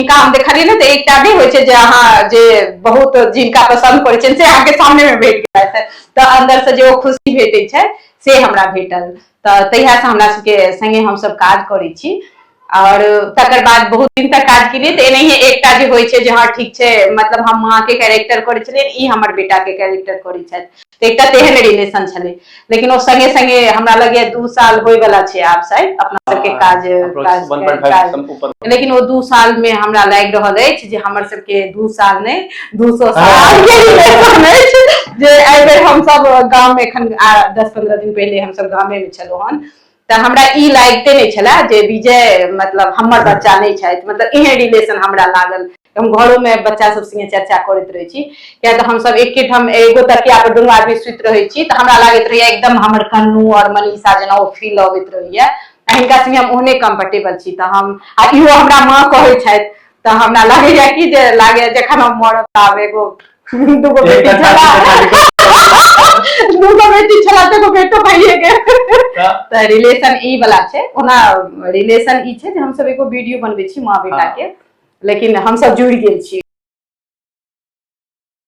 जिनका हम देखलिए ना तो एकटा भी होय छै जे अहाँ जे बहुत जिनका पसंद पड़ै छै से अहाँ के सामने में भेट गेल तो अंदर से जे ओ खुशी भेटै छै से हमरा भेटल। तो तहिया से हमरा सबके संगे हम सब काज करै छी और तकर बाद बहुत दिन तक काज केलिए तो एनाहिए एकटा जे होय छै जे हां ठीक छै मतलब हम मां के कैरेक्टर करै छलिए ई हमर बेटा के कैरेक्टर करै छै तो एकटा तेहन रिलेशन छलै। लेकिन ओ संगे संगे हमरा लगे 2 साल होय वाला छै आब शायद अपना सबके काज लेकिन वो 2 साल में हमरा लागि रहल अछि जे हमर सबके 2 साल नहीं 200 साल के रिलेशन अछि जे एहि बेर हम सब गांव में एखन 10-15 दिन पहले हम सब गांव में छलौ हन तो हमरा ई लागिते नहीं छला जे विजय मतलब हमर बच्चा नहीं छथि मतलब एहन रिलेशन हमरा लागल। हम घरों में बच्चा सब संगे चर्चा करैत रहे छी किया तो हम सब एकेठाम एगो तकिया पर दुनू आदमी सुति रहे छी तो हमरा लागैत रहैया एकदम हमर कन्नू और मनीषा जेना ओ फील अबैत रहैया हिनका संगे हम ओहने कंफर्टेबल छी तो हम आ इहो हमरा मां कहै छथि तो हमरा लागैया कि जे लागे जखन हम मरब आब एगो दूगो बेटी छला तो बेटो भइए गेल तो रिलेशन ई वाला छै। ओना रिलेशन ई छै जे हम सब एगो वीडियो बनबै छी मां बेटा के लेकिन हम सब जुड़ गेल छी